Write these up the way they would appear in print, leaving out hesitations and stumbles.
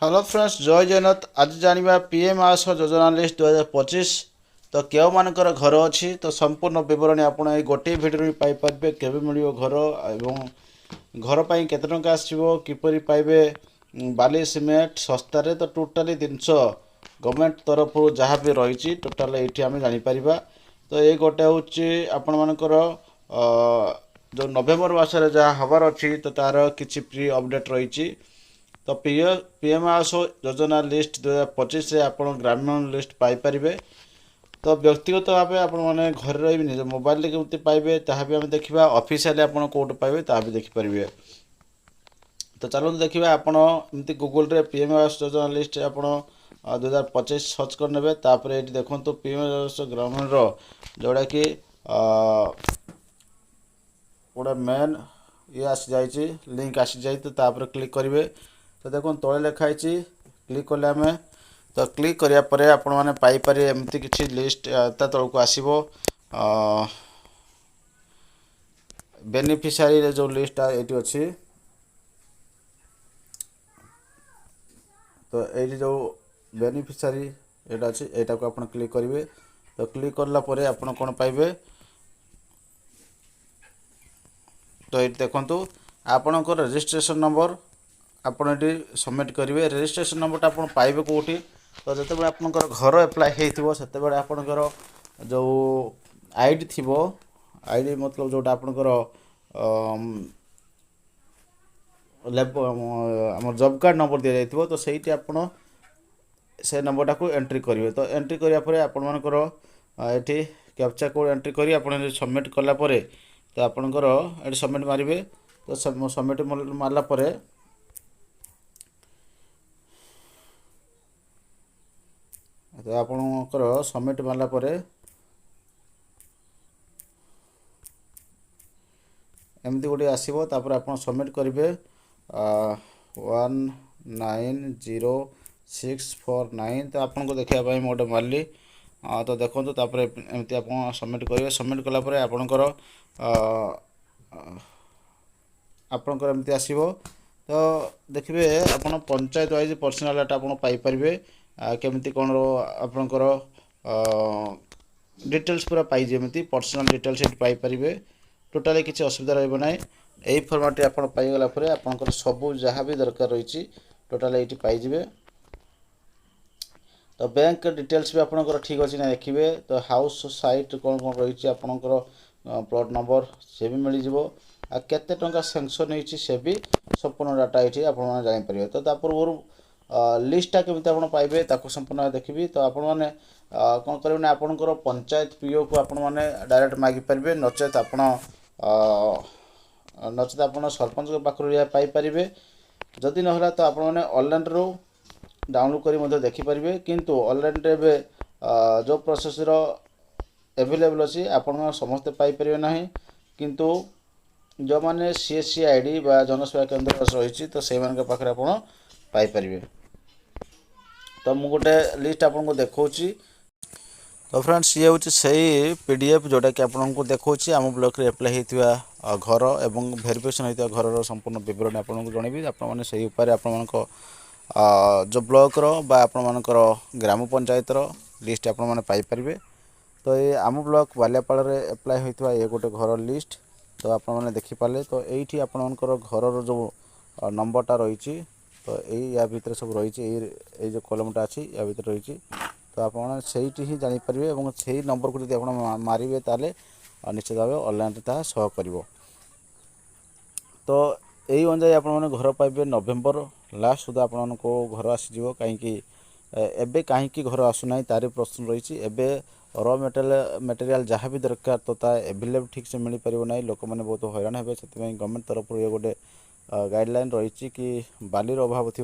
Hello friends, जय जगन्नाथ। आज जानिबा PM Awas Yojana list 2025। तो केउ मानकर घर अच्छी तो संपूर्ण विवरणी आपण ए गोटे भिडियो पाई पाइबे। केबे मिलियो घर एवं घर पाई केते टंका आसीबो, किपरि पाइबे बाली सिमेंट सस्तारे। तो टोटाली जिनस गवर्नमेंट तरफ जहाँ भी रही टोटाल ये आम जापर। तो ये गोटे हूँ आपण मानकर जो नवेम्बर मासरे जहाँ हबार अच्छी तो तार किसी प्री अपडेट रही। तो पीएम आवास योजना लिस्ट 2025 आप ग्रामीण लिस्ट पाइपर। तो व्यक्तिगत भाव आपने घर रही निज मोबाइल केमती पाइबे ताहा भी आम देखा। ऑफिशियली आप कौट पाइबे ता भी देखिपारे। तो चलते देखा आपमती गूगल रे पीएम आवास योजना लिस्ट आप 2025 सर्च करने। तापर ये देखो पीएम आवास ग्रामीण जोड़ा कि गोटे मेन ये आसी जाइए लिंक आसी जाए। तो तापर क्लिक करेंगे। तो देखो तले लिखाई क्लिक कले आम। तो क्लिक करिया परे आपण मैंने पाइपर एमती किसी लिस्ट ता तलक आसो बेनिफिशियरी जो लिस्ट ये अच्छी। तो ये जो बेनिफिशियरी यहाँ अच्छी यहाँ को आप क्लिक करेंगे। तो क्लिक करला परे आपण कौन पाइबे। तो ये देखो आपणकर रजिस्ट्रेशन नंबर आपड़ ये सबमिट करेंगे। रजिस्ट्रेशन नंबरटा आप पाइबे कौटी। तो जिते आपंकर घर एप्लाय होते आपणकर जो आईडी थी आईडी मतलब जोटा आपणकर आम जॉब कार्ड नंबर दि जाइए। तो सही आप से नंबरटा को एंट्री करेंगे। तो एंट्री करापर आपणकर ये कैप्चा कोड एंट्री कर आप सबमिट कलापर तो आपणकर ये सबमिट मारे। तो सबमिट मारला तो आपणकर सबमिट मारला एमती गोटे आसो। तापर आप सबमिट करेंगे 190649। तो आपको देखापी मोटे मारली। तो देखो तापर एमती आप सबमिट करेंगे। सबमिट कलापर आपणकर आपणकर एमती आसो। तो देखिए आप पंचायत वाइज पर्सनाल डाटा आप पाइपर केमती कौन आपणकर डिटेल्स पूरा पाई जमी पर्सनाल डिटेल्स ये पाइपर। टोटाली किसी असुविधा रहा यही फर्माट आप पाईगला आपंकर सबू जहाँ भी दरकार रही टोटाल ये पाइबे। तो बैंक डिटेल्स भी आपंकर ठीक अच्छे ना देखिए। तो हाउस साइट कौन कौन रही आपंकर प्लॉट नंबर से भी मिल जाव। केते टंका सैंक्शन होती से भी संपूर्ण डाटा ये आपपर। तो पूर्व लिस्टा केमी आप पाइबे ताको संपूर्ण देखिए। तो आपण मैंने कौन करेंगे आपंकर पंचायत पीओ को आपण मैंने डायरेक्ट मागिपारे नचेत नचेत आप सरपंच पाखर पाइपर। जदि ना तो आपण मैंने ऑनलाइन रू डाउनलोड कर देखिपारे। किंतु ऑनलाइन रे जो प्रोसेस एवेलेबल अच्छी आपण समस्ते पाइपर ना। किंतु जो मैंने सीएससी आईडी बा जनसेवा केंद्र रही तो से पाखे आप पाइपर। तो मुझे गोटे लिस्ट आपको देखा। तो फ्रेंड्स ये हूँ से पीडीएफ जोटा कि आपको देखा आम ब्लॉक रे एप्लाय होता घर एवं वेरिफिकेशन होता घर संपूर्ण विवरणी आपको जनइबी। आपने से आप जो ब्लॉक बा आपर ग्राम पंचायत लिस्ट आपरे। तो ये आम ब्लॉक बालियापाड़ रे एप्लाय होता ये गोटे घर लिस्ट। तो आपने देखिपारे। तो ये आपर घर जो नंबरटा रही तो या भितर सब रही जो कलमटा अच्छी या भितर रही। तो आप सही ही जानीपारे और से नंबर को जब आप मारे ताले निश्चित भाव ऑनलाइन ता शो कर। तो यही अनुजाई आप घर पाइबे नवेम्बर लास्ट सुधा आपको घर आसीज। कहीं एबे कहीं घर आसुना तारी प्रश्न रही। एबे र मटेरियल जहाँ भी दरकार तो एवेलेबल ठीक से मिल पार ना। लोक मैंने बहुत हैरान हे से गवर्नमेंट तरफ ये गोटे गाइडलाइन रही कि बालीर अभाव थी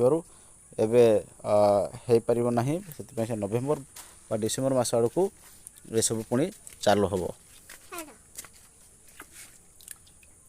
एबे हो पार ना। से नवेम्बर बा डिसेम्बर मास आड़ को ये सब पुणी चालू हम।